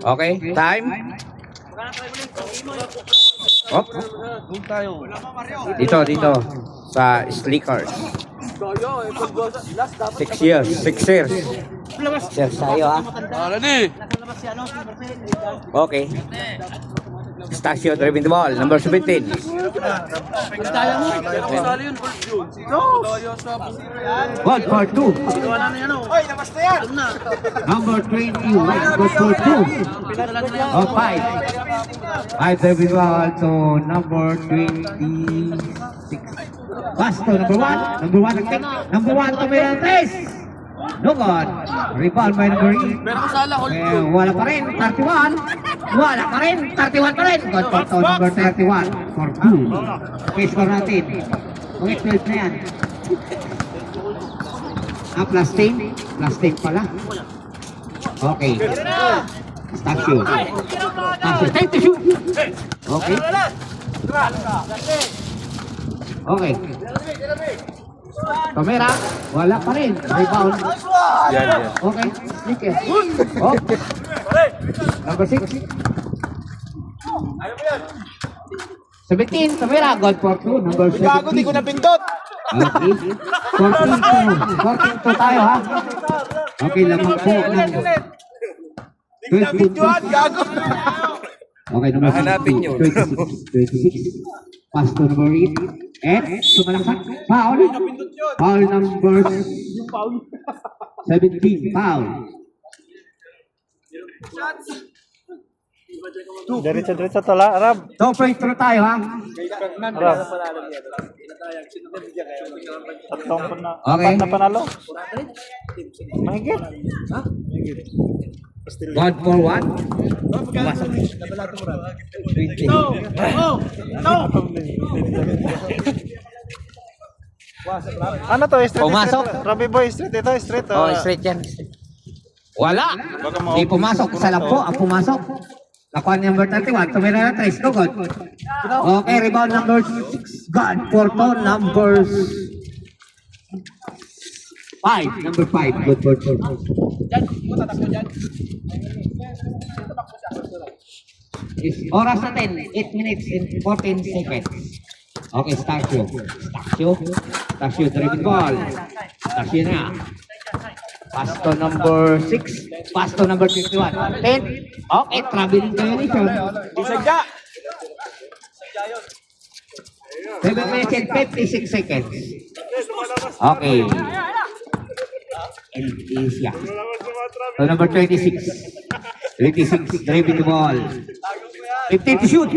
Okay, time. Op. Dito. Sa Slickers. 6 years. 6 years. 6 years tayo ha. Okay. Stasio driving the ball. Number 17. 1 for 2. Number 20. 1 for 2. Oh, 5. 5 driving the ball to number 26. Pass to number 1. Number 1 nag-take. Number 1 to Mirantes. No good. Rebound by number 8. Wala pa rin. 31. Wala pa rin. 31 pa rin. Good for to number 31. For 2. Okay, score natin. Okay, 12 na yan. Plus 10. Plus 10 pala. Okay. Statue. Time to shoot. Okay. Okay. Kamera, wala pa rin. Rebound. Okay. Sige. Okay. Number 6. 17. Kamera, God for 2. Number 17. Gago, di ko napindot. Okay. 14 tayo ha. Okay, lamang po. 12 puntos. Gago. Okay, number 26. 26. Pass to number 8. And sumalaksak. Foul. Foul number 17. Foul. Diretso tala, Arab. So, free throw tayo ha. Arab. Tatlong na. Okay. Apat na panalo. Mahigit. 1 for 1. Pumasok. 20. Ano to? Street? Pumasok. Robbie Boy, street. Ito, street. Oh, straight yan. Wala. Hindi pumasok. Isa lang po ang pumasok. Nakuha ni number 31. Tumira na 3. No good. Okay, rebound number 6. God for to number 5. Number 5. Good for to. Oras natin. 8 minutes and 14 seconds. Okay, Statue. Statue driving ball. Statue na. Pass to number 6. Pass to number 51. 10. Okay, traveling violation. Isagya. 7 minutes and 56 seconds. Okay. And Asia. So number 26. 26, driving the ball. 15 to shoot.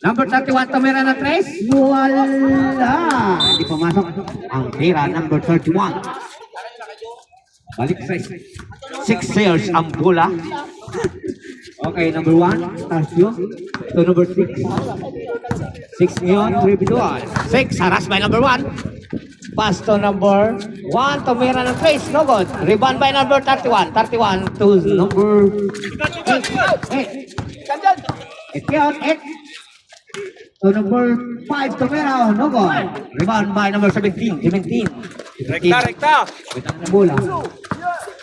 Number 31, tumira na 3. Wala. Hindi pumasok. Ang tira, number 31. Balik sa 6 years ang bola. Okay, number 1, Statue. To number 6. 6 ngayon, driving the ball. 6, harass by number 1. Pass to number 1, tumira ng 3. No good. Rebound by number 31. 31 to number 8. 8. To number 5, tumira. No good. Rebound by number 17. 17. Rekta. Witang na bola.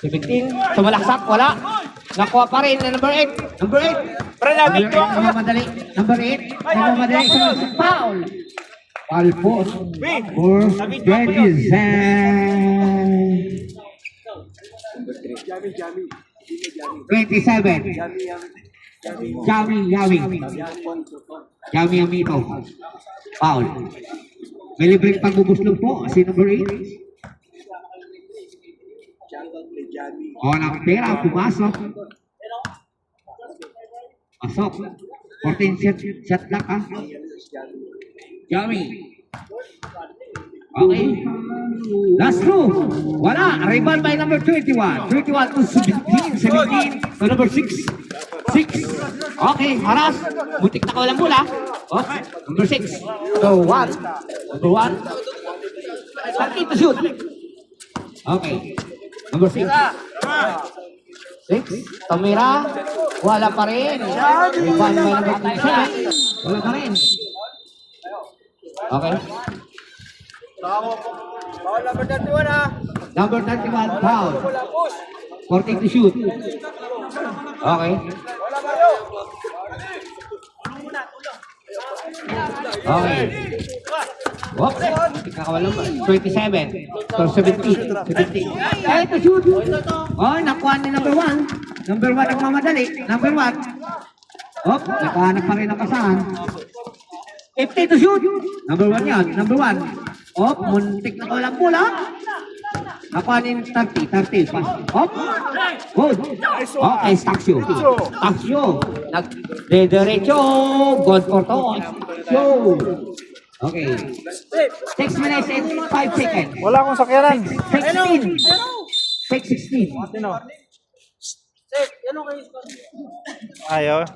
17. Sumalaksak. Wala. Nakuha pa rin na number 8. Number 8. Pre, namin ko. Madali. Number 8. Madali. Foul. Foul po. For Denizan. 27. Yami Amito. Foul. May libreng pagbubuslog po. Si number 8. O, nakapera. Pumasok. Pasok. 14 shot lang ha. Yami. Okay. Last two. Wala. Rebound by number 21. 21 to 17. 17 to number 6. 6. Okay. Haras. Butik na kawalang bola. Okay. Number 6. So 1. Number 1. 30 to shoot. Okay. Number 6. 6. Tumira. Wala pa rin. Rebound by number 27. Wala pa rin. Okay. Bawal number 31 ha. Number 31, foul. 14 to shoot. Okay. Okay. Whoop. Ikakawalan ba? 27. So 17. 17. Ay, ito shoot. Oh, nakuha ni number 1. Number 1 nagmamadali. Number 1. Hop, nakahanap pa rin ang kasahan. 50 to shoot. Number 1 yan. Number 1. Hop, muntik na kawalang bola. Nakuha ni 30. 30. Pass. Hop. Good. Okay, Staksyo. Staksyo. Nag-diretso. Good for toss. Show. Okay. 6 minutes and 5 seconds. Wala akong sakyanan. 16. 6-16. Sino? Ayaw.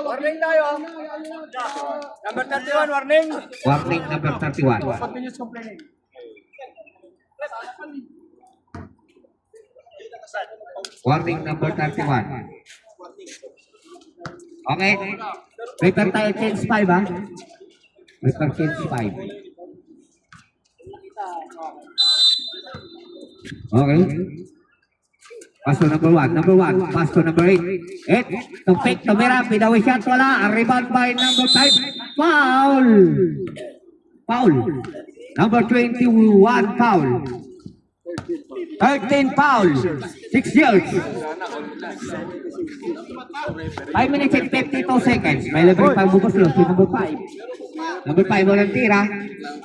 Warning tayo. Number 31, warning. Warning number 31. Warning number 31. Okay. Prepare tayo change 5 ha. Prepare change 5. Okay. Pass to number 1. Number 1. Pass to number 8. 8. To fake, to mira. Pinawi shot. Wala. A rebound by number 5. Foul. Foul. Number 21. Foul. 13 foul. 6 yards. 5 minutes and 52 seconds. May level pa bubos lang si number 5. Number 5 walang tira.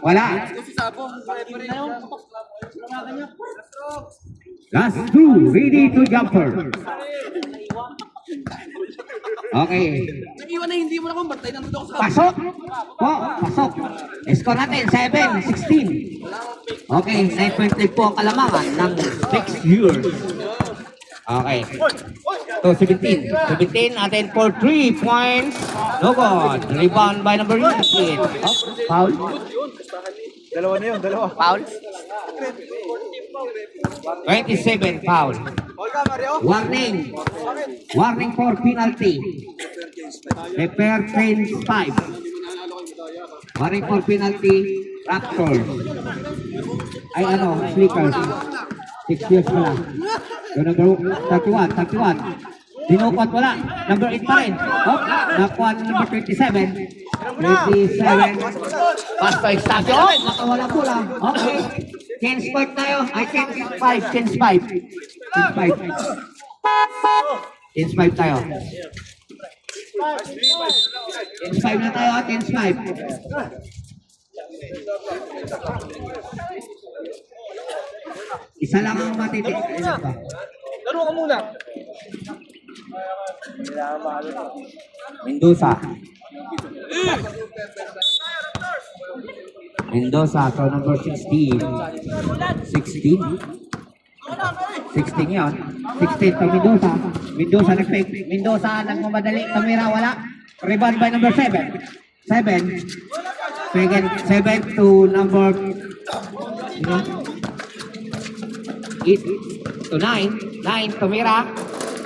Wala. Last 2. Ready to jumper. Okay. Nag-iwan na hindi mo na kung batay ng dudok sa Pasok. Pasok. Score natin 7-16. Okay, 9.5 po ang kalamangan ng 6 years. Okay. So 17. 17 natin for 3 points. No good. Rebound by number 8. Oh, foul. Dalawa na yun, dalawa. Foul. 27 foul. Warning. Warning for penalty. Repair change 5. Warning for penalty. Raptors. Ay ano, Slickers. 6 years pala. Yung number 31. Dinukot wala. Number 8 pa rin. Oh, nakuha number 27. 27. Pass to extension. Oh, nakawala po lang. Okay. Change 5 tayo. Ay, change 5. Change 5. Change 5. Change 5 tayo. Change 5 na tayo. Change 5. Isa lang ang matitik. Laro ka muna. Mendoza. Mendoza, so number 16. 16? 16 yun. 16 to Mendoza. Mendoza nag-fake. Mendoza nagmamadali. Kamera wala. Rebound by number 7. 7. Second, 7 to number 8 to 9. 9 to Mira.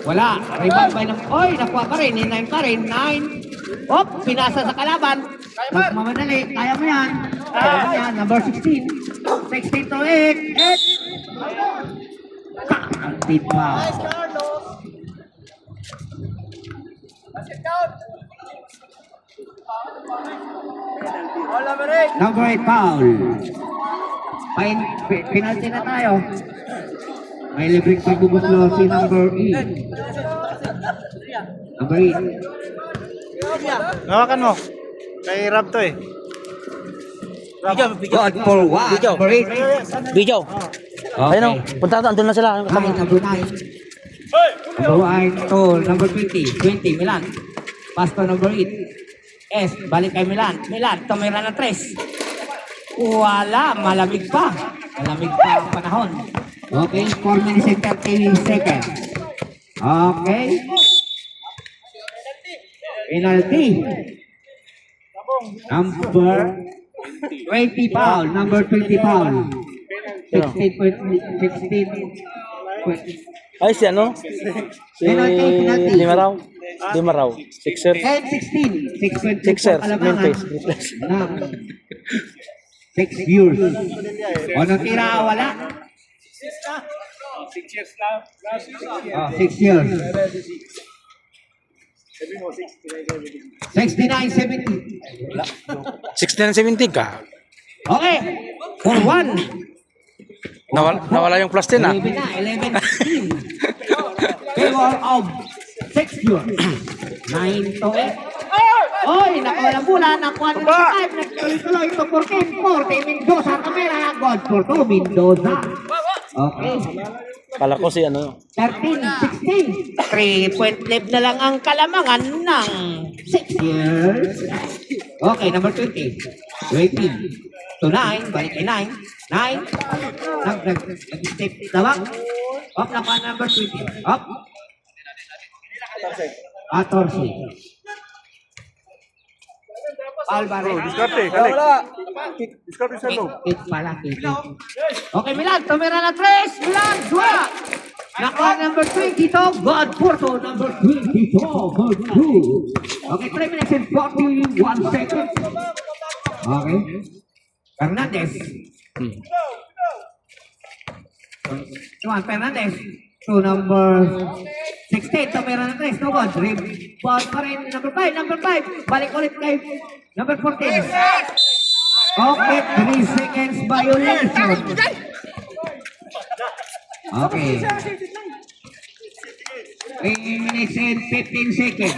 Wala. Rebound by number... Oy, nakuha pa rin. 9 pa rin. 9. Op, pinasa sa kalaban. Mamadali. Kaya mo yan. Kaya mo yan. Number 16. 16 to 8. 8. Ang tip pa. Number 8 foul. Penalty na tayo. May libreng pagbubuslo si number 8. Number 8. Hawakan mo. Kay Rab to eh. God for one. Number 8. Video. Okay. Ayun o, punta doon na sila. Number 9. Number 1 to number 20. 20, Milan. Pass to number 8. S, balik kay Milan. Milan, tumira na 3. Wala, malamig pa. Malamig pa ang panahon. Okay, 4 minutes and 30 seconds. Okay. Penalty. Number 20 foul. Number 20 foul. 16. Ay, si ano? Si Penalty. Dimaraw. Sixer. 10-16. 6 Sixer. kalamangan. 6 years. O natira, wala. 6 years na. 6 years. 69-70. 69-70 ka. Okay. 4-1. Nawala yung plus 10 ah. 11 na. 11-15. Favor of Sexture. 9-8. Oy, nakuha lang mula. Nakuha na ng 5. Nagtuloy-tuloy ito 14. Mendoza. Camera. God for 2. Mendoza. Okay. Kala ko si ano. 13-16. 3-point lead na lang ang Kalamangan ng 6 years. Okay, number 20. Waiting. To 9. Balik kay 9. 9. Nag-step lamang. Up na pa number 20. Up. 14. Alvarez. Diskarte, kalik. Diskarte sa loob. It pala. Okay, Milan. Tumira na 3. Milan. 2. Nakuha number 22. God Porto. Number 22. God 2. Okay, 3 minutes and 41 seconds. Okay. Fernandez. Juan Fernandez. To number 16. Tumira na 3. No God. Rebound pa rin. Number 5. Number 5. Balik ulit kay number 14. Okay, 3 seconds violation. Okay. 3 minutes and 15 seconds.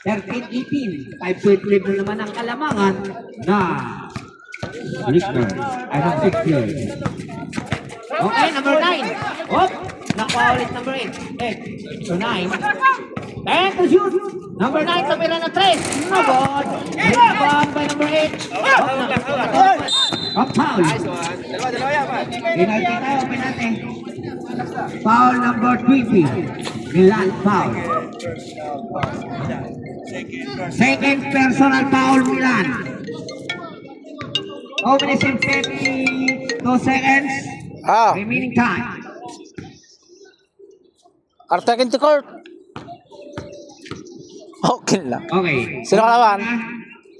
13-18. 5-point lead na naman ang Kalamangan na Lickner. Ay, ng 6 years. Okay, number 9. Hop! Nakuha ulit number 8. 8 to 9. 10 to shoot. Number 9, tumira na 3. No good. Rebound by number 8. Up foul. Penalty tayo, penalty. Foul number 20. Milan foul. Second personal foul Milan. 2 minutes and 52 seconds. Ah, Remaining time. Artakin to court. Okay lang. Okay. Sino kalaban?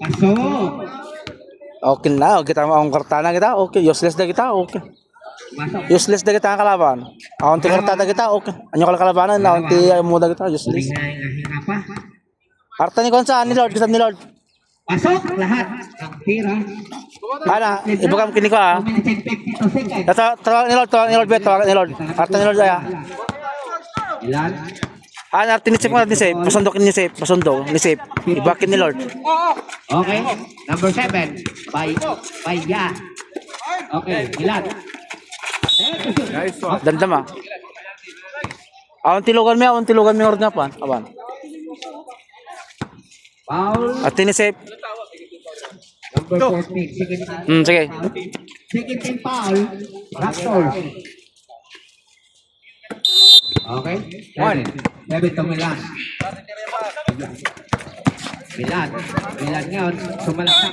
Pasok. Okay na. Kita mo ang kartana kita. Okay. Useless na kita. Okay. Pasok. Useless na kita ang kalaban. Ang ti kartana kita. Okay. Anyo ka kalabanan. Ang ti muda kita. Useless. Hinga pa. Arta ni Konsa. Ni Lord. Kita ni Lord. Pasok lahat. Ang tira. Ana. Ibukam kini ko ah. 2 minutes and 52 seconds. Tawag ni Lord. Tawag ni Lord. Tawag ni Lord. Arta ni Lordaya. Ilan? Ana. Tinisip mo ni Sip. Pasundokin ni Sip. Pasundok. Ni Sip. Ibakin ni Lord. Okay. Number 7. By Ya. Okay. Ilan? Nice one. Dandam ah. Awan tilugan mi. Awan tilugan mi order nga pa. Awan. Foul. At tinisip. Number 14. Second Sige. second team foul. Raptors. Okay. 7 to Milan. Milan ngayon. Sumalaksak.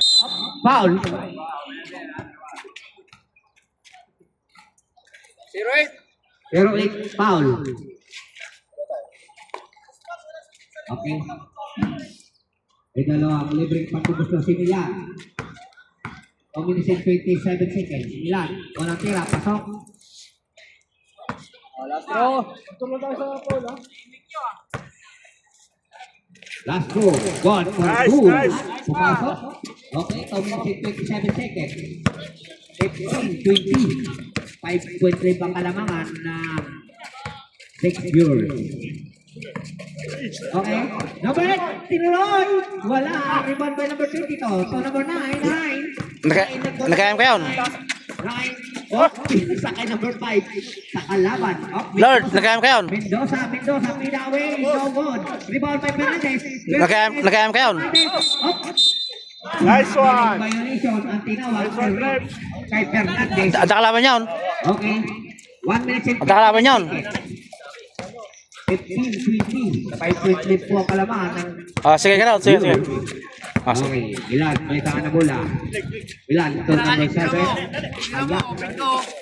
Foul. 0-8 foul. Okay. May dalawang libreng patubos na si Milan. 2 minutes and 27 seconds. Milan, walang tira. Pasok. Last go. God for Nice, 2. nice. Pumasok. Okay, 2 minutes and 27 seconds. 15-20. 5.3 ang Kalamangan na 6 viewers. Okay. Number 8, tinuloy. Wala. Rebound by number 22. So number 9. Nakayam kayo. 9. Oh, sa kay number 5. Sa kalaban. Oh, Lord, nakayam kayo. Mendoza, feed away. No good. Rebound by Fernandez. Nakayam kayo. Nice one. Violation ang tinawag kay Fernandez. Ada kalaban yun. Okay. 1 minute and Ada kalaban yun. 15-20. 5 lead po ang Kalamangan. Sige ka sige. Okay, Milan, balita ka na bola. Milan, ito number 7.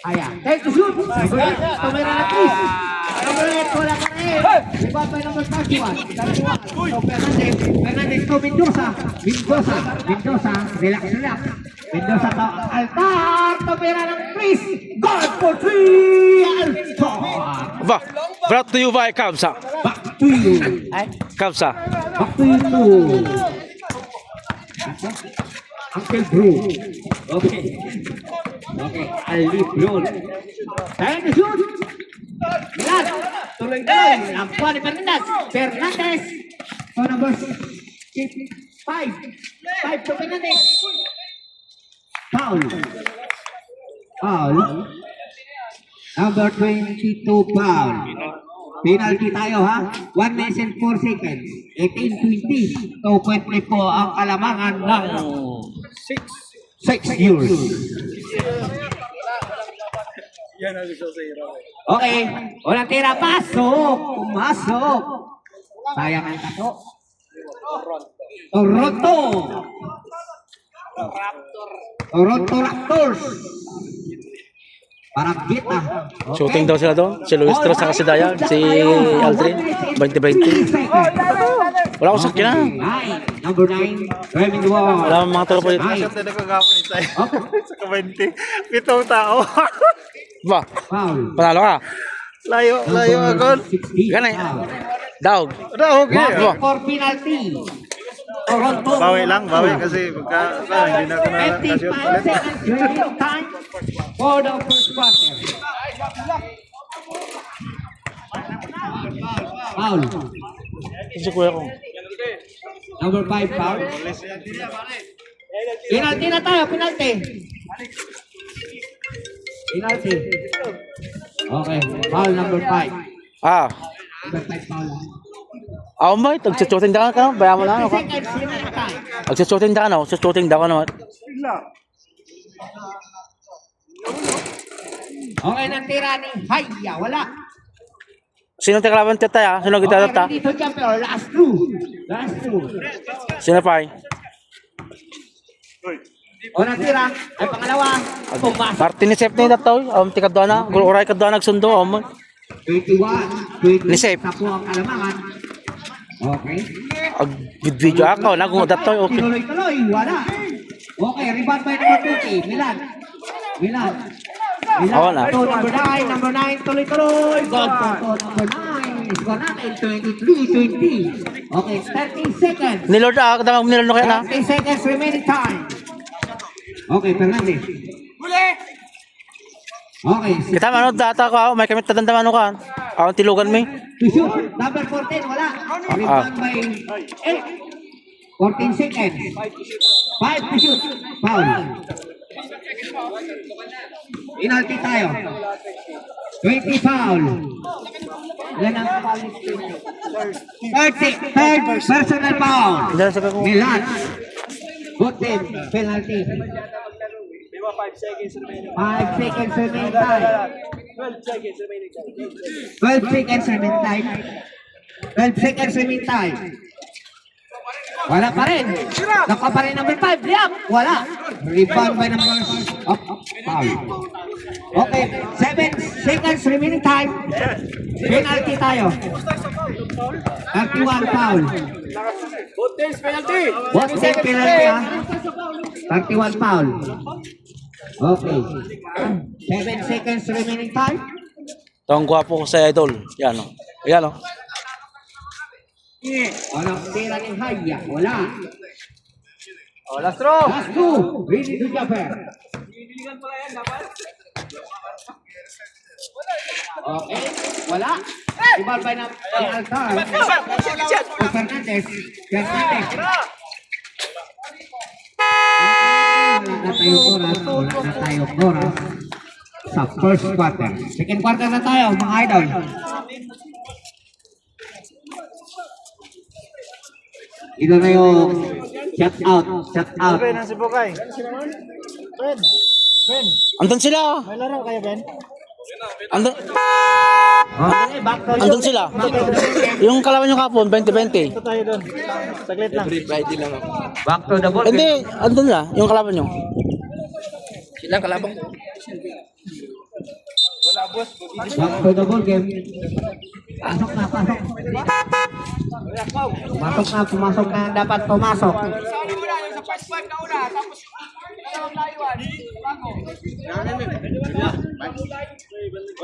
Aya. Take to shoot. Number 8, tumira na 3. Number 8, wala ka na eh. Rebound by number 31. So, Fernandez to Mendoza. Relax. Mendoza to Altar. Tumira ng 3. God for 3. Altar. Brought to you by Kamsa. Back to you. Kapsa. Back to you too. Uncle Bro. Okay. Okay, I'll leave yun. Time to shoot. Milan, tuloy-tuloy. Ang Juan Fernandez. Fernandez. So number 5. 5 to Fernandez. Foul. Foul. Number 22 foul. Penalty tayo ha. 1 minute and 4 seconds. 18-20. 2.3 po ang kalamangan ng 6 years. Okay. Walang tira. Pasok. Pumasok. Sayang ang tato. Toronto. Toronto Raptors. Parang kita. Okay. Shooting daw sila doon. Si Luis Tres saka si Dayan. Si Aldrin. 20-20. Wala akong sakyan. Number 9. Driving the ball. Wala akong mga tropa dito. Siya tayo kagapon ni tayo. Sa kabante. Pitong tao. Ba? Foul. Panalo ka? Layo agad. 16. Ganay. Daog. Okay. For penalty. Toronto. Bawi kasi hindi na ako na 55 kasyon ulit. seconds remaining time for the first quarter. Foul. Si kuya ko. Number 5 foul. Penalty na tayo, penalty. Penalty. Okay, foul number 5. Ah. Number 5 foul. Ako ba? Tagsushooting da ka? Bayan mo na ako. Seconds remaining time. Tagsushooting da ka na. Tagsushooting da ka naman. Okay, nang tira ni Haya, wala. Sino tikalaban tita ya? Sino kita tata? Okay, dito champion, last two. Last two. Sino pa? O natira, ay pangalawa, pumasok. Martin ni Sep na yung tataw. Tikad doon na. Uray ka doon nagsundo. 21, 20 Lisep. sa po ang kalamangan. Okay. Video ako. Nagungod tataw. Okay. Tuloy-tuloy, wala. Okay, rebound by number 20, Milan. Milan. Oo na. To number 9, tuloy-tuloy. Goal to number 9. Score natin, 23-20. Okay, 30 seconds. Nilord ako. Damang nilord na kaya na. 30 seconds remaining time. Okay, Fernandez. Okay, Kita ano data ko. May kamit tadandaman ka. Ako tilugan mo. to shoot. Number 14, wala. Rebound by 8. 14 seconds. 5 to shoot. Foul. Penalty tayo. 20 foul. Yan ang foul. third personal foul. Diyan sa ko. Milan. Good team. Penalty. 5 seconds remaining time. 12 seconds remaining time. 12 seconds remaining time. Wala pa rin. Naka pa rin number 5. Liam. Wala. Rebound by number foul. Okay. 7 seconds remaining time. Penalty tayo. 31 foul. Both teams penalty ha. 31 foul. Okay. 7 seconds remaining time. Tawang gwapo ko sa idol. Yan o. Yan o. Walang tira ni Haya. Wala. Last throw. Last two. Ready to Jaffer. Okay. Wala. Ibal by ng Altar. O Fernandez. Fernandez. Wala na tayong oras sa first quarter. Second quarter na tayo, mga idol. Ito na yung shut out. Ben, si Bukay. Andun sila. May laro kayo, Ben? Andun. Okay, back to Andun sila. Yung kalaban yung kapon, 20-20. Ito tayo doon. Saglit lang. Back to the ball. Hindi, andun na. Yung kalaban nyo. Silang kalabang. Back to the ball game. Pasok na. Pumasok na dapat pumasok.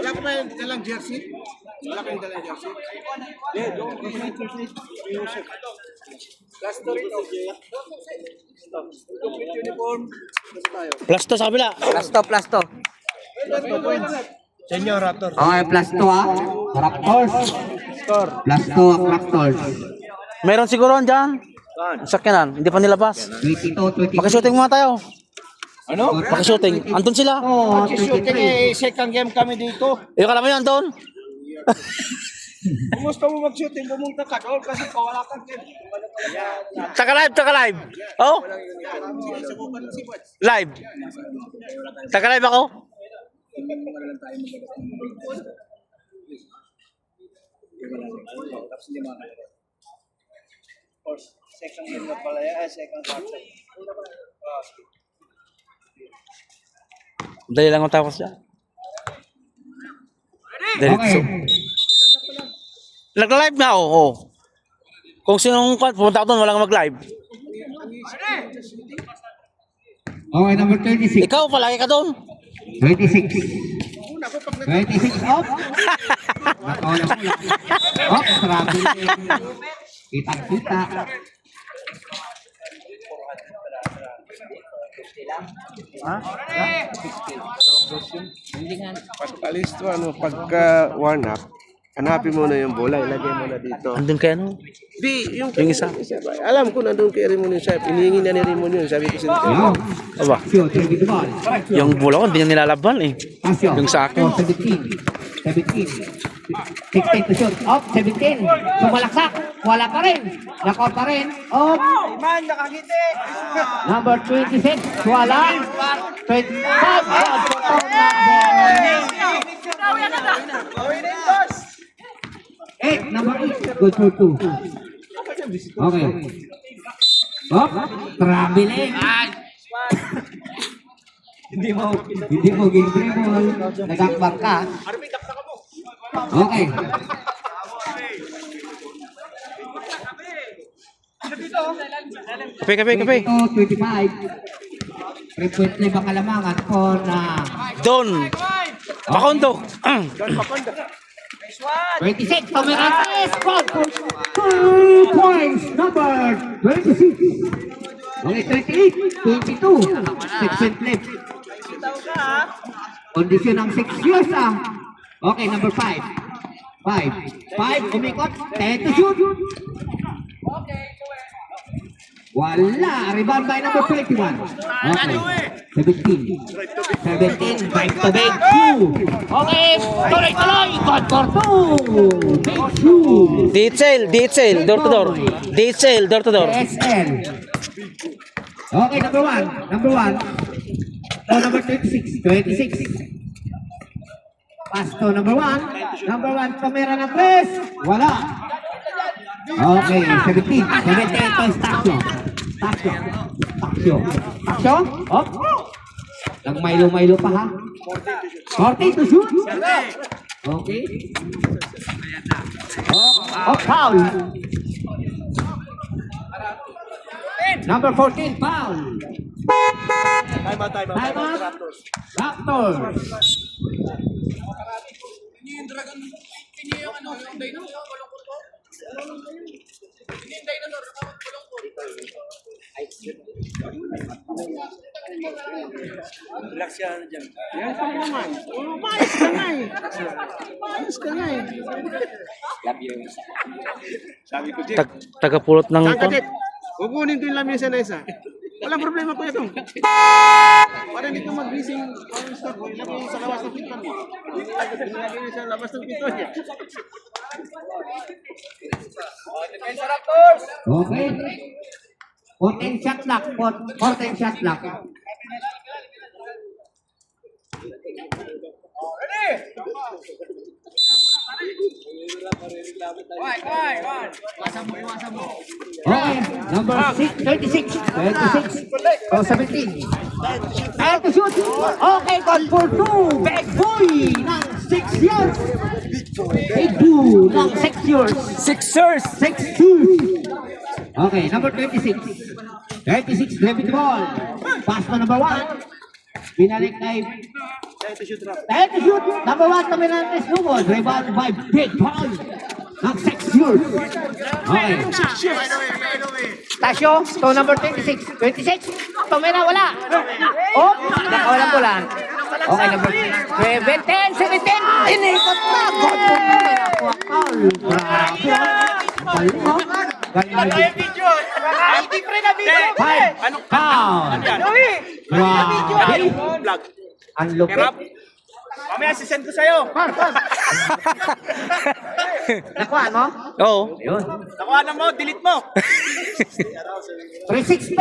Wala ko na yung dalang jersey. Plus to sa kabila. Plus to. Okay, plus 2 ah. Raptors. Plus 2 Raptors. Meron siguro dyan. Sakyanan, hindi pa nilabas. 22, 23. Pakishooting muna tayo. Ano? Pakishooting. Andun sila. Oh, 23. Second game kami dito. Yung kala mo yan, Don? Kung gusto mo mag-shooting, pumunta ka doon kasi kawala kang game. Tsaka live. Oh? Live. Tsaka live ako. Second game na pala yan, second quarter. Dali lang ang tapos siya. Diretso. Okay. Nag-live na ako. Oh. Kung sinong pumunta ako doon, walang mag-live. Okay, number 26. Ikaw, palagi ka doon. 26. 26 off. Nakaula ko lang. Off, travel. Kitang-kita. Pagpalisto, pagka warm up, hanapin mo na yung bola, ilagay mo na dito. Andun kay ano? Yung isa. Alam ko nandun kay Ramon yung sabi, inihingi na ni Ramon yun, sabi ko sila. Yan. Aba, Action, tribute ball. yung bola ko, hindi niya nilalaban eh. Action. Yung sa akin. Oh, 17. 16 to shoot. Off, 17. Sumalaksak. Wala pa rin. Nakot pa rin. Off. Man, nakangiti! Number 26. Wala. 25. Number 8. Good for 2. Okay. Off. Traveling. Hindi mo game-dribble. Nagakbang ka. Okay. Kape. 25. Frequently ba kalamangan on Don. Makondo. 26. Tomerantes. 2 points. Number 26. Okay, 38. 22. 6 went left. Kondisyon ng 6 years ah. Okay, number 5. 5, umikot. 10 to shoot. Wala. Rebound by number 21. Okay. 17. Drive to big 2. Okay. Tuloy. God for 2. Big 2. Detail, door to door. Detail, door to door. SL. Okay, number 1. Oh, number 26. Pass to number 1. Number 1, kamera na 3. Wala. Okay, 17. 17 points Taksyo. Up. Nag-milo pa ha. 40 to shoot. Okay. Foul. Number 14, foul. Time out. Raptors. Relax yan dyan. Yan pa naman. Umayos ka nga eh. Sabi ko, Jake. Tagapulot ng... Kadit, kukunin ko yung lamesa na isa. Walang problema ko ito. Para hindi ka mag-busy ilagay sa labas ng pintuan mo. Ilagay sa labas ng pintuan niya. Defensa Raptors! Okay. 14 shot lock. 14 shot lock. Okay, number 36. Oh, 17. And to shoot. Okay, got for 2. Big boy ng 6 years. Big boy ng 6 years. 6 years. Okay, number 26. 36, grab the ball. Pass to number 1. Binalik kay Time to shoot. Number 1, Tomerantes Lumos. Rebound by Big Paul. Nag-6 shoot. Okay. Tasyo, to number 26. 26. Tomera, wala. Oh, nakawalang bulan. Okay, number 17, 17. Inikot na. God, Tomera. Paul. Grabe. Galing, oh. Galing na video. Hindi pre na video. Five. Foul. Grabe. Vlog. Ang lupit. Mamaya sisend ko sa'yo. Nakuha mo? Oo. Ayun. Nakuha na mo, delete mo. 360.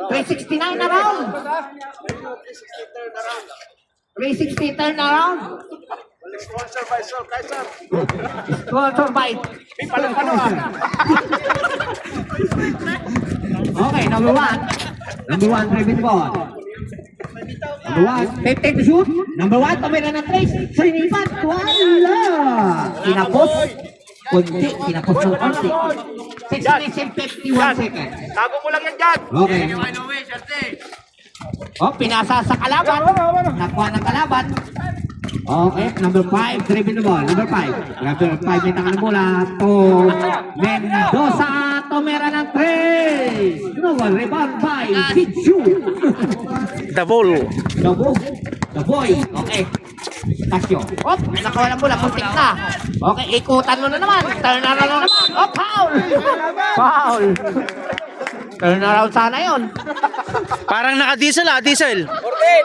369 na round. 360 turn around. Sponsor by Sol Kaiser. Sponsor by. Okay, number 1. Number 1, Trevin Ball. Number 1, 15 to shoot. Number 1, tumira ng trace. Sinipat. Wala. Kinapos. Kunti. Kinapos ng kunti. 6 minutes and 51 seconds. Tago mo lang yan dyan. Okay. Oh, pinasa sa kalaban. Nakuha ng kalaban. Okay, number 5, dribbling the ball. Number 5. Number 5, may tangan mula to Mendoza. Tomera ng 3. Global rebound by Pichu. The ball. The boy. Okay. Tasyo. Oh, nakawalan mula. Puntik na. Okay, ikutan mo na naman. Turn around na naman. Oh, foul. Foul. Turn around sana yun. Parang naka-diesel diesel.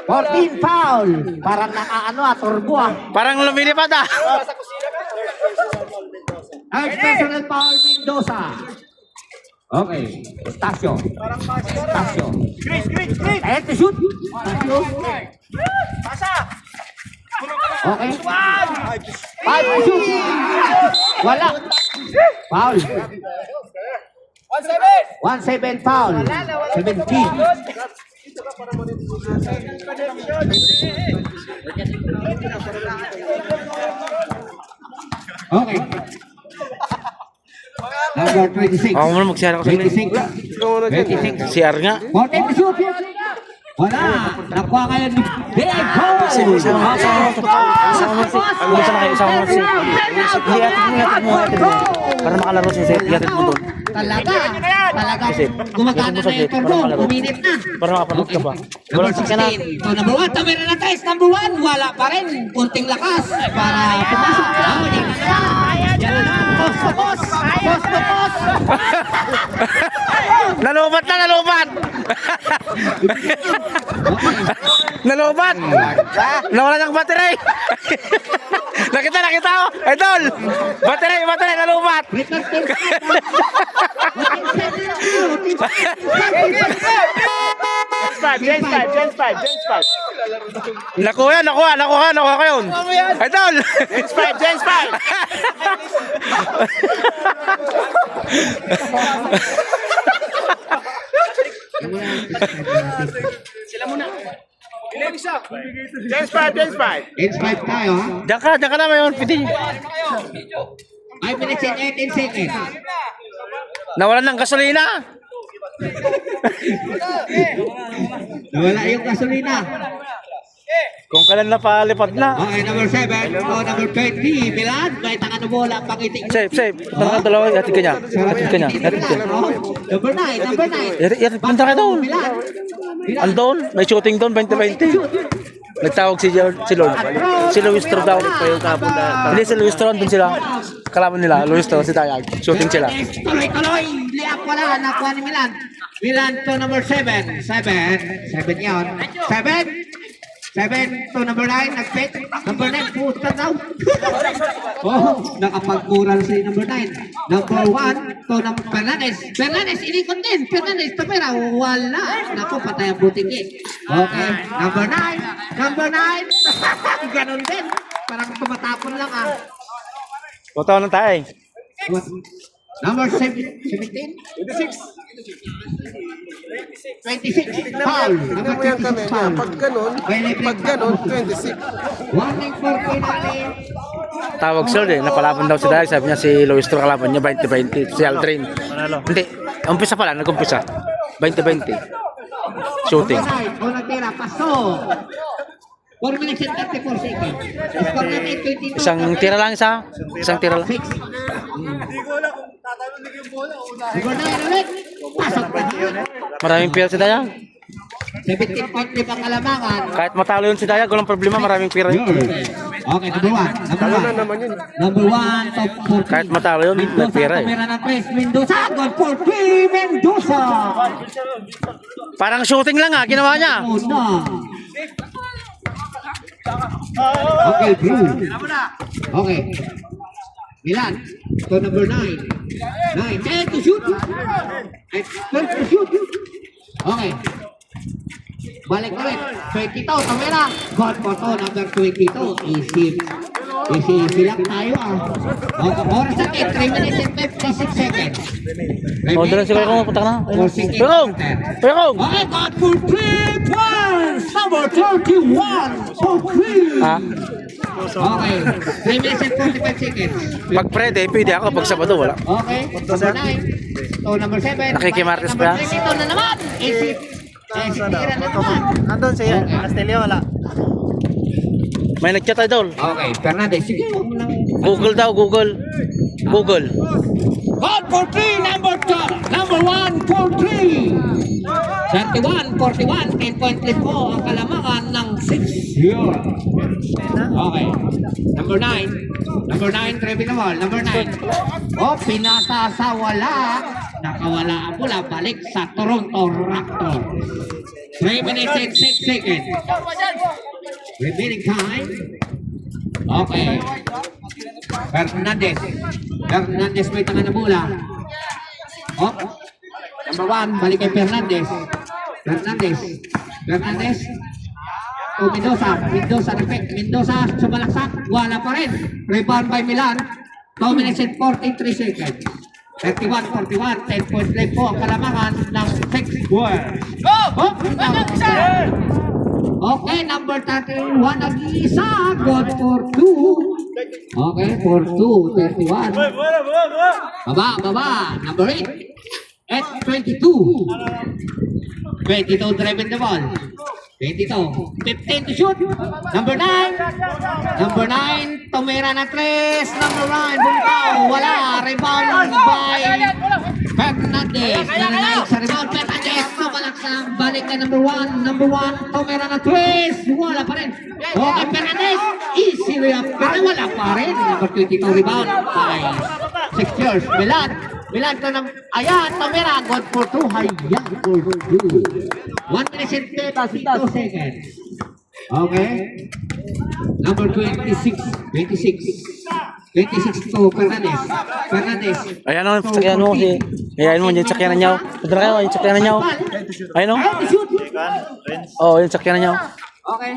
14 foul. Parang nakaano turbo Parang lumilipad Third personal foul Mendoza. Okay. Tasyo. Chris. Ayan to shoot. Tasyo. Pasa. Okay. 5 to shoot. Wala. Foul. 1-7 foul. 17. Okay. Number 26. Ako muna mag-share ako sa inyo. 26. CR nga. 14 to shoot. Wala. Nakuha ngayon ni Big Hole. Isama mo. Para makalaro siya. Iatid mo doon. Talaga gumagana na yung turbo. Uminit na. Para makapanood ka ba? Number 16. So, number 1, Tamira na test. Number 1, wala pa rin. Kunting lakas para pumasok. Yan na. Post to post. Nalubat. Nawala ng battery. Nakita ko. Idol. Battery, nalubat. James 5. Nakuha ko yun. Idol. James 5. Sila muna. Ilan isa? James 5. 8-5 tayo, ha? Diyan ka na mayon. Pwede. 5 minutes and 18 seconds. Nawalan ng gasolina. Wala yung gasolina. Kung kailan na palipad na. Okay, number 7. O, number 20. Milan. May tangan na bola. Pangiting. Safe. Tanong ka dalawa. Hatid ka niya. Number 9. Punta ka doon. Milan. Andon. May shooting doon. 20-20. Nagtawag si Lord. Si Luis Tro daw. Hindi si Luis Tro. Andun sila. Kalaban nila. Luis Tro. Si Tayag. Shooting sila. Tuloy. Liap wala. Nakuha ni Milan. Milan to number 7. 7 yun. 7 to number 9. Nag-fit. Number 9. Pusta daw. Oh, nakapagkural si number 9. Number 1 to number Fernandez. Fernandez, inikot din. Fernandez, tapera. Wala. Naku, patay ang butik eh. Okay. Number 9. Ganon din. Parang tumatapon lang ah. Botaw ng tayo. Number 17? 26. Foul. Number 26 foul. Pag ganon, 26. Warning for penalty. Tawag sila napalaban daw si Dayag. Sabi niya si Luis Tro kalaban niya 20-20. Si Aldrin. Hindi. Umpisa pala. Nag-umpisa. 20-20. Shooting. Unang tira. Paso. 4 minutes and 34 seconds. Score natin 22. Isang tira lang isa. Isang tira lang. 6. Hindi ko alam kung tatanong yung bola o una. Number 9 ulit. Pasok na. Maraming pira si Dayag. 17 point live ang Kalamangan. Kahit matalo yun si Dayag, walang problema, maraming pira yun. Okay, number 1. Number 1, top 14. Kahit matalo yun, may Mendoza, pira eh. tumira ng 3. Mendoza, good for 3. Mendoza. Parang shooting lang ginawa niya. Una. Okay, blue. Okay. Milan, to number 9. 9, 10 to shoot. 12 to shoot. Okay. Balik ulit. 22, tumira. God for to, number 22. Easy lang tayo Okay, oras natin, 3 minutes and 56 seconds. O, doon si Kuya Kong, punta ka na. Kuya Kong! Kuya Kong! Okay, God for 3 points. Number 31 for 3. Ha? Okay, 3 minutes and 45 seconds. Pag pwede ako. Pag Sabado, wala. Okay, number 9. To number 7. Nakikimartes pa yan? Number 22 na naman. Easy. Tira na naman. Andun siya. Castillo wala. May nag-chat idol. Okay, Fernandez. Sige, huwag mo nang... Google daw, Google. Google. God for 3, number 1 for 3. 31, 41, 10 point lead po ang Kalamangan ng 6 year. Okay. Number 9. Number 9, Trevi Namal. Number 9. Oh, pinasa sa wala. Nakawala ang bola. Balik sa Toronto Raptor. 3 minutes and 6 seconds. Remaining time. Okay. Fernandez. Fernandez may tanga na bola. Oh. Number 1, balik kay Fernandez. Fernandez. To Mendoza. Mendoza defect. Mendoza sumalaksak. Wala pa rin. Rebound by Milan. 2 minutes and 43 seconds. 31-41. 10 point play po ang Kalamangan ng 6 boys. Go! Okay, number 31 nag-iisa. Good for 2. Okay, for 2. 31. Baba. Number 8. At 22. 22 driving the ball. 22. 15 to shoot. Number 9. Number 9. Tumira na 3. Number 9. Bumitaw. Wala. Rebound by Fernandez. Nananaig sa rebound. Fernandez. Nabalak sa balik na number 1. Number 1. Tumira na 3. Wala pa rin. Okay, Fernandez. Easy layup. Pero wala pa rin. Number 22 rebound by 6 years. Milan to ng ayan, tumira, good for 2, hayang for 2. 1 minute and 32 seconds. Okay. Number 26 to Fernandez. Ayan o, sakyan mo si... Ayan mo, yung sakyanan niya. Ito na kayo, yung sakyanan niya. Ayan o. Oo, yung sakyanan niya. Okay.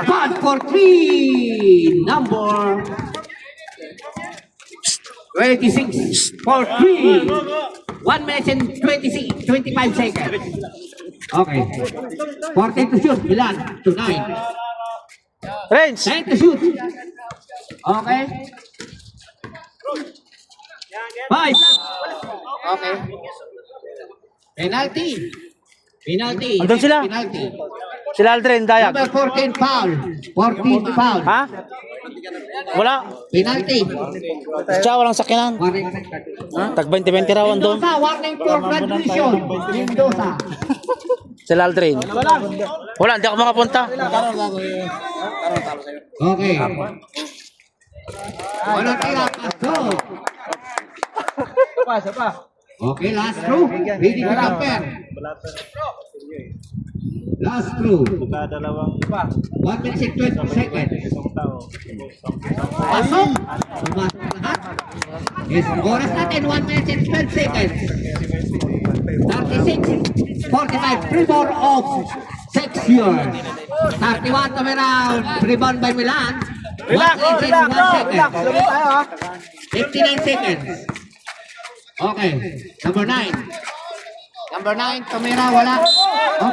God for 3, number 26 for 3. 1 minute and 25 seconds. Okay. 14 to shoot. Milan to 9. Range! 9 to shoot. Okay. 5. Okay. Penalty. Andun sila. Penalty. Sila Aldrin, Dayag. Number 14 foul. 14 foul. Ha? Wala. Penalty. Siya, walang sakyanan. Warning. Ha? Tag 20-20 raw andun. Mendoza, warning for graduation. Mendoza. Sila Aldrin. Wala, hindi ako makapunta. Okay. Walang tira. Paso. Okay, last throw. Ready to compare. Last throw. 1 minute and 20 seconds. Pasok. Pumasok lahat. Yes, oras natin 1 minute and 12 seconds. 36, 45, rebound of 6 years. 31 come around, rebound by Milan. 1 minute and 1 second. 59 seconds. Okay, number 9. Number 9, Tomera, wala. Oh.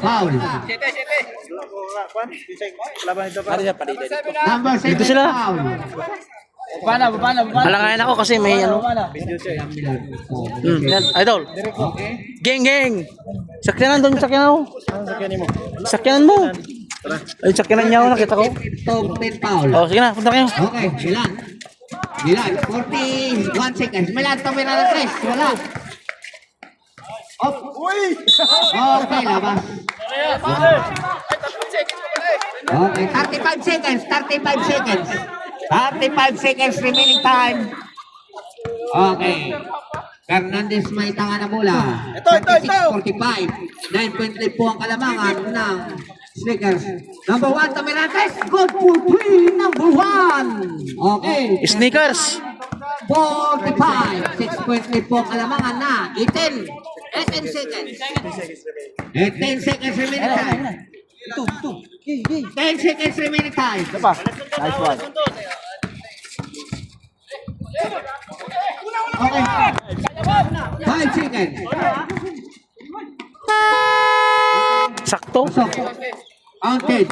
Foul. Number 7, Dito sila. foul. Halangayan ako kasi may ano. Yan, idol. Geng, geng. Sakyanan doon, sakyanan mo. Sakyanan mo. Ay, sakyanan niya ako, nakita ko. Top 10 foul. Oh, sige na, punta kayo. Okay, Milan. Milan, 41 seconds. Milan, tumira ng 3. Wala. Up. Okay, labas. Okay, 35 seconds. 35 seconds. 35 seconds remaining time. Okay. Fernandez may tanga na bola. Ito. 46-45. 9.3 po ang kalamangan ng Snickers. Number 1, Tamirantes. Good for 3. Number 1. Okay. Sneakers. 45. 6.3 po ang kalamangan na 18 seconds. 18 seconds remaining time. 10 seconds remaining time. Nice one. Okay. 5 seconds. Sakto. Pasok. Counted.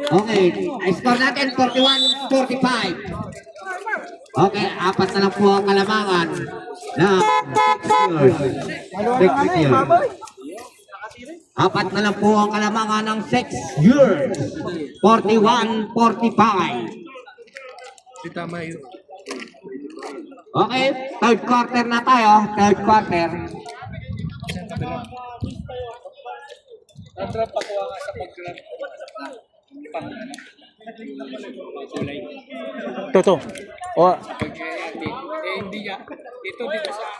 Okay. Score natin 41-45. Okay. 4 na lang po ang kalamangan na 6 years. 4 na lang po ang kalamangan ng 6 years. 41-45. Okay, third quarter na tayo. Third quarter. Ito. O.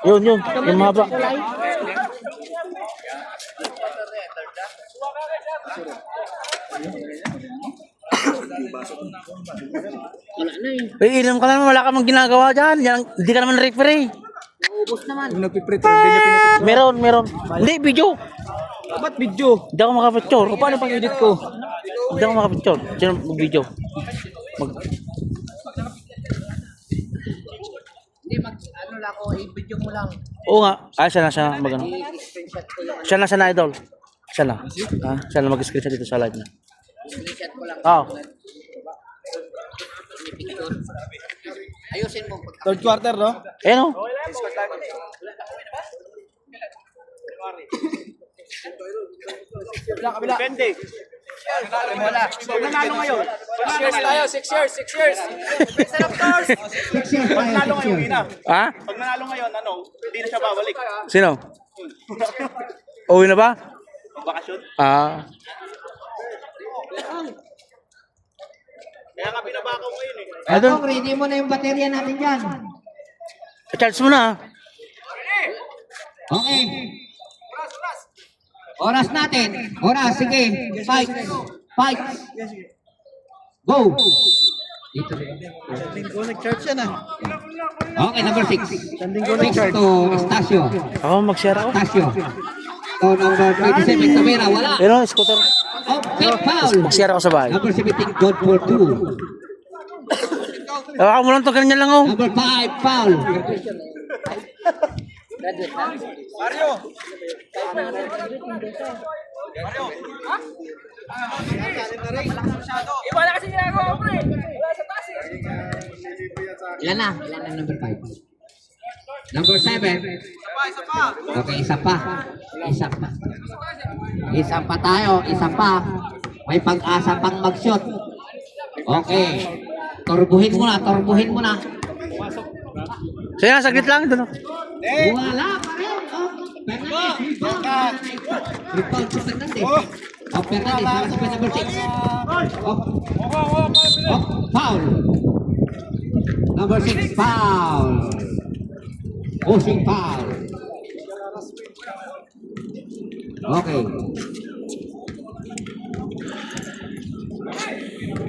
Yun. Yung mahaba. Eh, inom ka naman, wala ka mang ginagawa dyan. Yan, hindi ka naman referee. Ubus naman. Meron. Hindi, video. Ba't video? Hindi ako makapicture. O paano pang edit ko? Hindi ako makapicture. Sino mag-video? Hindi, ano lang ako, i-video mo lang. Oo nga. Ay, siya na mag-ano. I-screenshot ko yung Siya na, idol. Siya na. Siya na mag-screenshot dito sa live na. screenshot ko lang. Oo. Picture. Ayusin mo. Third quarter, no? Ayan o. Depende. Wala. Pag nanalo ngayon. 6 years tayo, 6 years. 6 years tayo, 6 Nanalo ngayon, years. ina. Ha? Pag nanalo ngayon, ano, hindi na siya babalik. Sino? Uwi na ba? Bakasyon. Ah. Kaya nga binabakaw ngayon eh. Idol, Ako, ready mo na yung baterya natin dyan. charge mo na. Okay. Oras natin. Oras, sige. Fight. Go. Dito. Linggo nag-charge yan ah. Okay, number 6. Linggo 6 to Estacio. Ako, mag-share ako. Estacio. So, number 27, Tamira, wala. Pero, scooter. Okay, foul. Mag-share ako sa bahay. Number 17, good for 2. Ako mo lang to, ganyan lang oh. Number 5, foul. Ilan na number 5? Number 7. Okay, isa pa tayo, isa pa. May pag-asa pang mag-shoot. Okay. Turbuhin mo na. Sige na, saglit lang. Doon. Wala pa rin. Rebound si Fernandez. Fernandez, malas pa number 6. Foul. Number 6, foul. Pushing foul. Okay.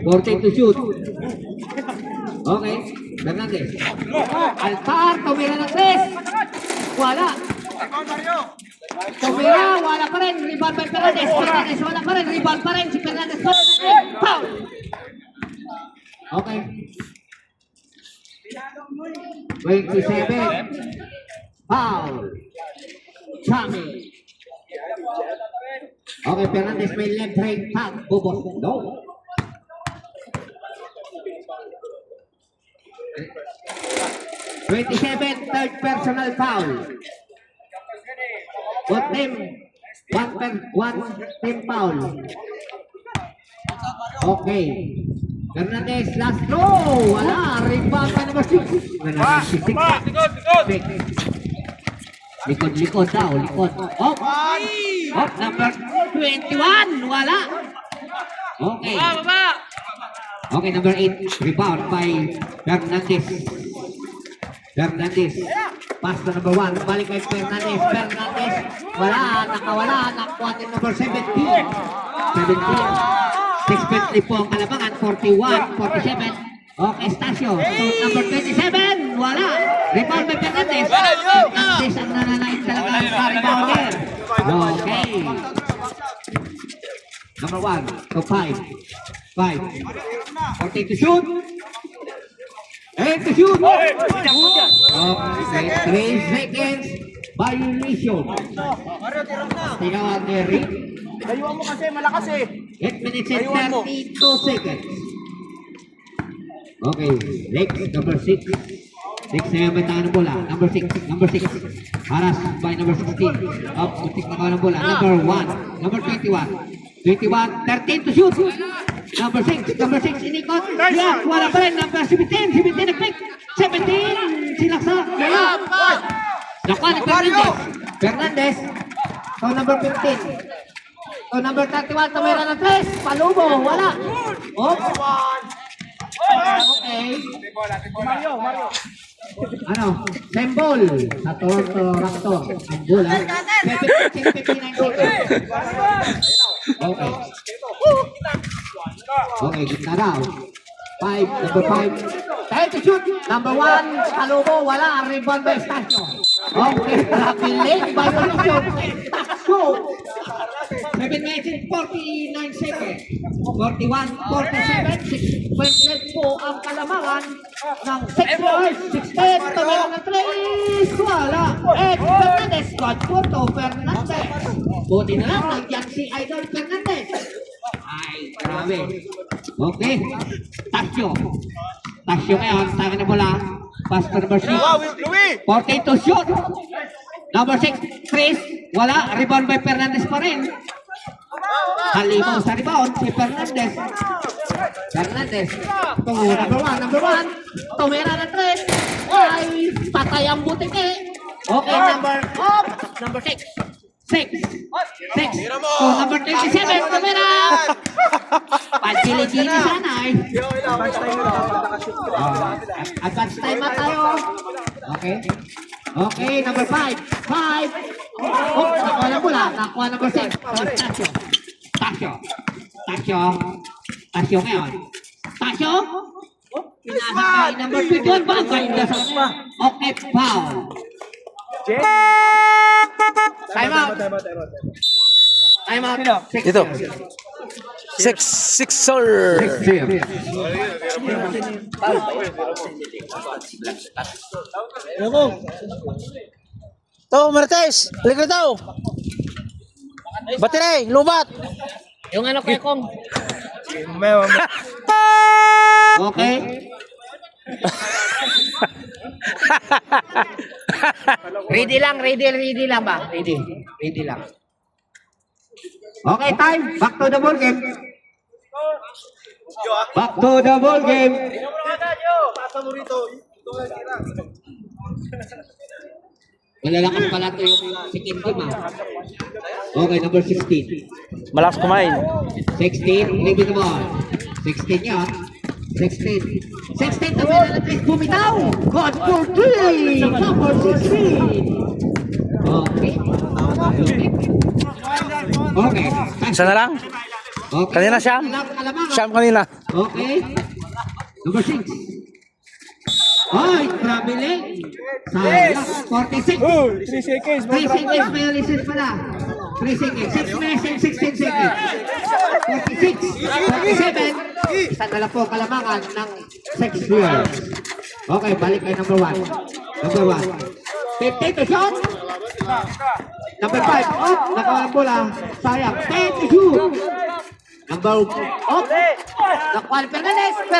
14 to shoot. Okay. Fernandez. Altar, tumira ng 3. Wala. Tumira, wala pa rin. Rebound by Fernandez. Fernandez, wala pa rin. Rebound pa rin. Si Fernandez. Foul. Okay. 27. Foul. Chami. Okay, Fernandez may left right tag. Bubos. No. 27, third personal foul. One team, one team foul. Okay. Fernandez, last throw. Wala. Rebound pa number 6. Likod daw. Likod. Off. Off. Number 21. Wala. Okay. Okay, number 8. Rebound by Fernandez. Fernandez. Pass to number 1. Balik kay Fernandez. Fernandez. Wala. Nakawala. Nakuha din number 17. 17. 6.3 po ang kalabangan. 41. 47. Okay, Stasio. So, number 27. Wala. Rebound by Fernandez. Fernandez ang nananayin talaga sa rebounder. Okay. Number 1. So, 5. 5. 14 to shoot. 8 to shoot. Okay. 3 seconds. Violation. Tinawag ni Rick. Layuan mo kasi, malakas eh. 8 minutes and 32 seconds. Okay, next, number 6. 6 na yung bentahan ng bola. Number 6. Haras by number 16. Up, 6 na ng bola. Number 1. Number 21. 21, 13 to shoot. Number 6. Number 6, inikot. Yes, wala pa rin. Number 17. 17 na pick. 17. Sinaksak. Nakuha ni Fernandez. Fernandez. So, number 15. So, number 31, tumira ng 3. Palubo, wala. Oh. Okay. Mario. Ano? Symbol sa Toronto Raptors. Ang bola. 59 seconds. Okay. Okay, gitna daw. 5, number 5. Time to shoot. Number 1, Palubo, wala. Rebound by Stasio. Okay, late by Stasio. Stasio. 7 minutes and 49 seconds. 41, 47, 6.8 po ang kalamangan ng Sixers. 6-10, tumira ng 3. Wala. Fernandez, God po to Fernandez. Buti na lang, nandiyan si Idol Fernandez. Ay, grabe. Okay. Tasyo ngayon, tama na bola. Pass to number 6. 14 to shoot. Number 6, Chris. Wala. Rebound by Fernandez pa rin. Halimaw sa rebound si Fernandez. Tungo, number 1. Tumira ng 3. Ay, patay ang butike. Okay, number 6. 6. So, number 27, tumira. Pagkili-gili sana eh. Advance time na tayo. Okay, number 5. 5. Oh, nakuha na mula. Nakuha number 6. Tasyo ngayon. Tasyo? Pinasa kay number 21. Bagay na sa okay, foul. Time out. Ito. Sixer. To, Martes. Halika daw. Batire, lubat. Yung ano kay Kong? Okay. Ready lang ba? Ready lang. Okay, time. Back to the ball game. Malalakas pala ito yung second game Okay, number 16. Malakas kumain. 16, leave the ball. 16 niya. 16 tumira na 3. Bumitaw. God for 3. Number 16. Okay. Isa na lang. Okay. Kanina Siyam. Siyam kanina. Okay. Number 6. Ay, grabe lang. Sayang. 46. 3 seconds. 3 seconds may alisin pala. 3 seconds. 6 minutes and 16 seconds. 46. 47. Isa na lang po kalamangan ng 6 years. Okay, balik kay number 1. Number 1. 50 to shot. Number 5. Oh, nakawalan bola. Sayang. 10 to shoot. Number, oh, nakuha Fernandez pa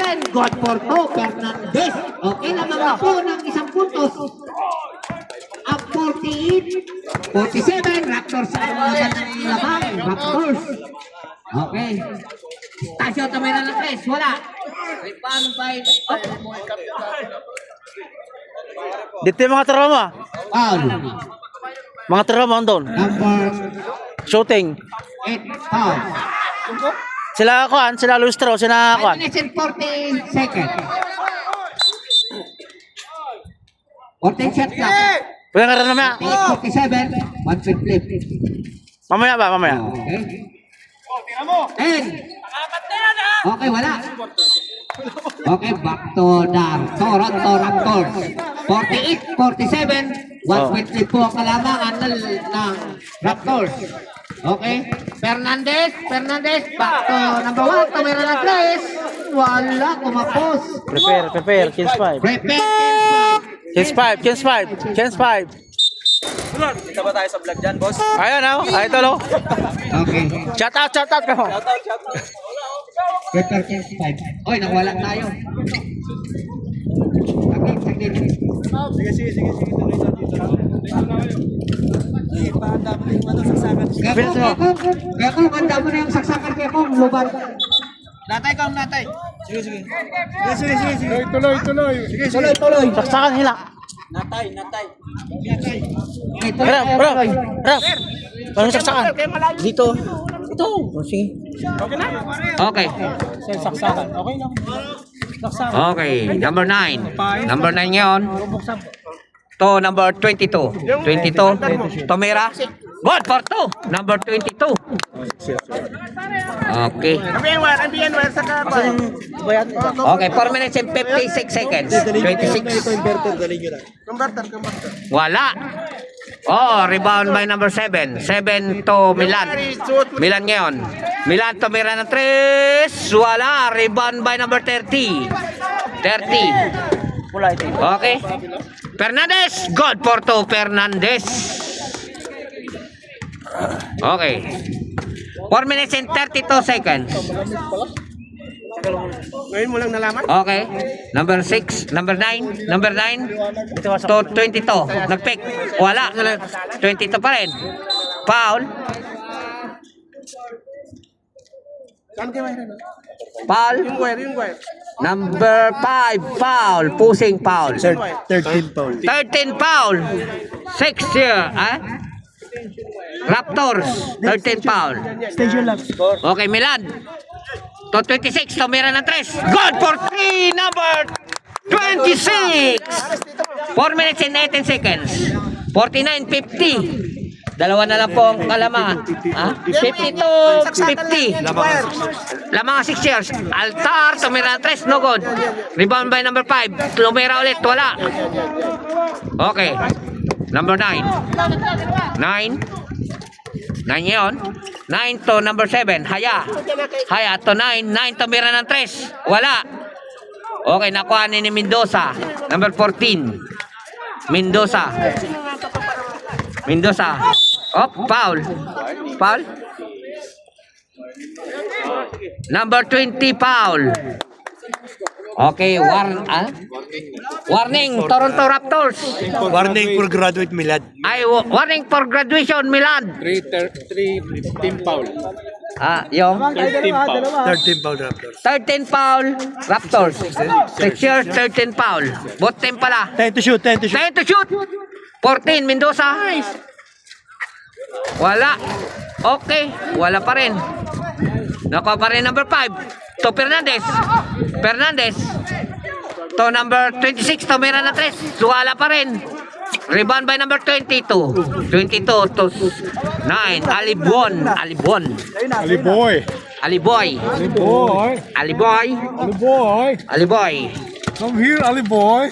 rin. God for 2, Fernandez. Okay, lamang po ng isang puntos. Up 48, 47, Raptors ang mga lamang, Raptors. Okay. Tasyo, tumira ng 3, wala. Rebound by, Dito yung mga trama. foul. Mga trama doon. Number Shooting. 8, foul. Sila kuan, sila Lustro, sila 5 kuan. minutes and 40 seconds. 14 shot clock. Pwede nga rin naman. 47, 1 flip. Mamaya ba, mamaya. Okay. And, okay, wala. Okay, back to the Toronto Raptors. 48-47, 1 flip po ang kalamangan ng Raptors. Okay, Fernandez, back to number 1, tumira ng 3. Wala, kumapos. Prepare, Kings 5. Prepare, Kings 5. Kita ba tayo sa vlog dyan, boss? Ayan oh, ay ito lo. Okay, Shout out ka mo. prepare Kings 5. Oy, nawala tayo. Saglit. Sige. Ipahanda mo yung saksakan. Bilis mo. Kaya kung handa mo na yung saksakan kaya kung luban. Natay ka, natay. Sige. Tuloy. Saksakan hila. Natay. Rap. Paano saksakan? Dito. Ito. Oh, sige. Okay. Saksakan. Okay lang. Saksakan. Okay, number 9. Number 9 ngayon. To number 22. 22. Tomera. Good for 2. Number 22. Okay. MBN1 sa kapal. Okay, 4 minutes and 56 seconds. 26. Converter. Wala. Oh, rebound by number 7. 7 to Milan. Milan ngayon. Milan tumira ng 3. Wala. Rebound by number 30. 30. Pula ito. Okay. Fernandez. Good for 2. Fernandez. Okay. 4 minutes and 32 seconds. Ngayon mo lang nalaman? Okay. Number 6. Number 9. Number 9. To 22. Nag-pick. Wala. 22 pa rin. Foul. Saan kayo mayroon? Foul. Yung wire. Number 5. Foul. Pushing foul. 13 foul. 13 foul. 6 here. Raptors. 13 foul. Okay, Milan. To 26. Tumira ng 3. Good for 3. Number 26. 4 minutes and 18 seconds. 49-50. Dalawa na lang po ang kalamangan. 50 to 50. Lamang 6 years. Altar, tumira ng 3. No good. Rebound by number 5. Tumira ulit. Wala. Okay. Number 9. 9 yun. 9 to number 7. Haya to 9. 9 tumira ng 3. Wala. Okay, nakuha ni Mendoza. Number 14. Mendoza. Oh, foul. Number 20, foul. Okay, warning, Toronto Raptors. Warning for graduate Milad. Warning for graduation, Milan. 15 foul. Yung 13 foul Raptors. 13 foul, Raptors. 6 years, 13 foul. Both team pala. 10 to shoot. 10 to shoot. 14, Mendoza. Wala. Okay, wala pa rin. Nakuha pa rin number 5. To Fernandez. To number 26, tumira na 3. Wala pa rin. Rebound by number 22. 22 to 9. Alibon. Aliboy. Come here, Ali boy.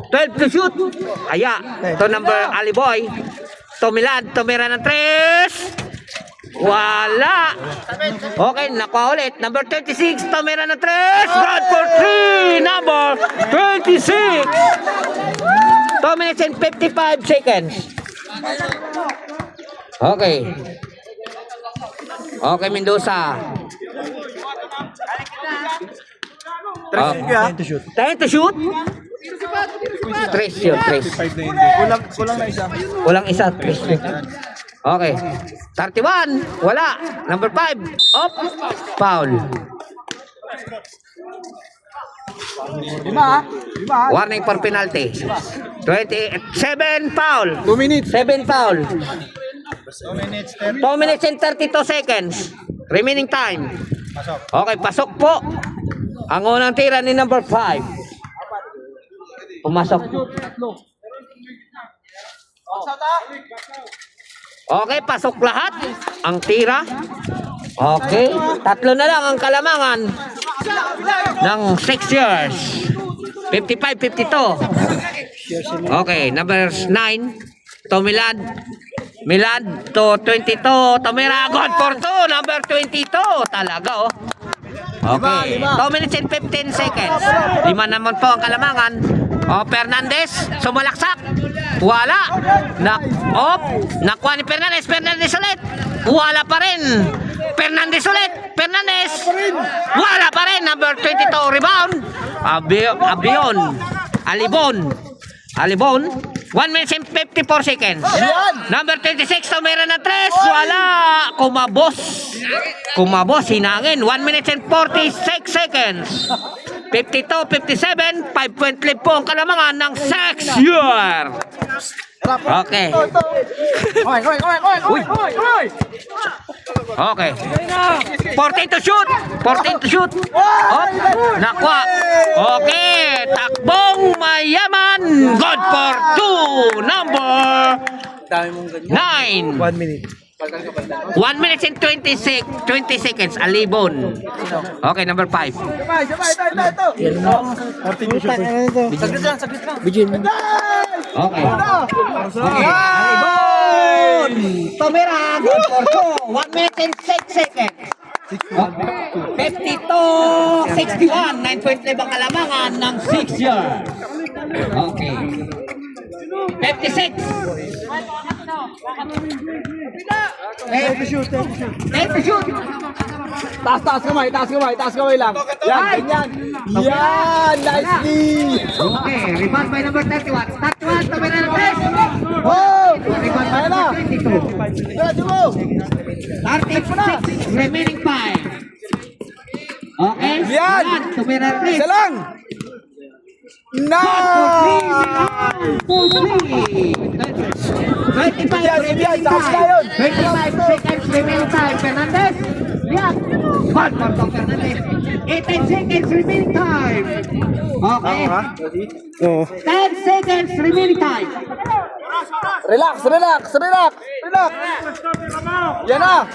12 to shoot. Aya. To number Aliboy. To Milan. Tumira ng 3. Wala. Okay, nakuha ulit. Number 36. Tumira ng 3. God for 3. Number 26. 2 minutes and 55 seconds. Okay. Okay, Mendoza. Time to shoot. Time to shoot? Tres yun, tres. Kulang na isa. Walang isa, tres yun. Okay. 31. Wala. Number 5. Up. Foul. Lima. Warning for penalty. 27 foul. 2 minutes. 7 foul. 2 minutes, 2 minutes and 32 seconds. Remaining time. Okay, pasok po. Ang unang tira ni number 5. Pumasok. Okay, pasok lahat. Ang tira. Okay, tatlo na lang ang kalamangan ng 6 years. 55-52. Okay, number 9. To Milad. Milad to 22. Tomira, good for 2. Number 22. Talaga, oh. Okay, 2 minutes and 15 seconds. 5 naman po ang kalamangan. Oh, Fernandez, sumalaksak. Wala. Nakuha ni Fernandez. Fernandez ulit. Wala pa rin. Fernandez ulit. Fernandez. Wala pa rin. Number 22, rebound. Alibon. 1 minute and 54 seconds. Number 26, tumira na 3. Wala. Kumabos, hinangin. 1 minute and 46 seconds. 52-57, 5-point lead po ang kalamangan ng 6 year. Okay. Okay. 14 to shoot. Up. Nakwa. Okay. Takbong mayaman. Good for 2. Number 9. 1 minute. 1 minute and 20 seconds. Alibon. Okay, number 5. Okay. Alibon. Tomira. Good for 2. 1 minute and 6 seconds. 52-61. 9-point lead ang kalamangan ng 6 year. Okay. 56. Time to shoot. Taas kamay lang. Yan, ganyan. Yan, nicely. Okay, rebound by number 31. 31, tumira ng 3. Oh! Rebound by Ayan na. number 22. Diretso mo. 36 remaining 5. Okay? Yan. Tumira ng 3. Isa lang. No! 25 remaining time. 25 seconds remaining time. Fernandez. Yan. Ball for Tom Fernandez. 18 seconds remaining time. Okay. 10 seconds remaining time. Relax. Yan na.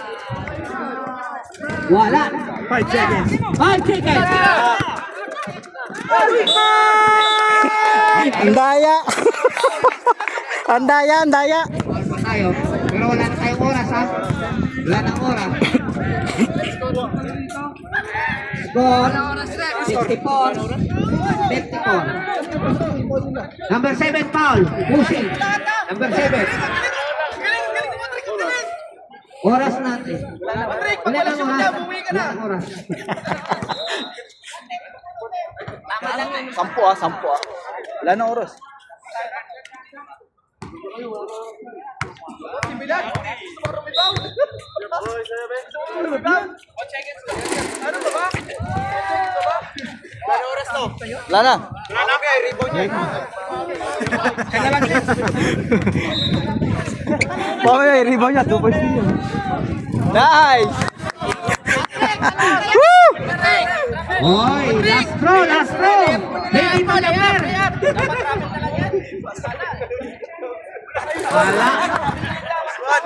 Wala. 5 seconds. 5 seconds. Ang daya. Tayo. Pero wala na tayong oras, ha? Wala na oras. Score. 54. Number 7, foul. Pushing. Number 7. Oras natin. Wala lang oras. Sampu. Wala na oras. Wala na. Mamaya i-rebound niya. 2 points yun. Nice! Oy, last throw. Baby mo na yan. Wala.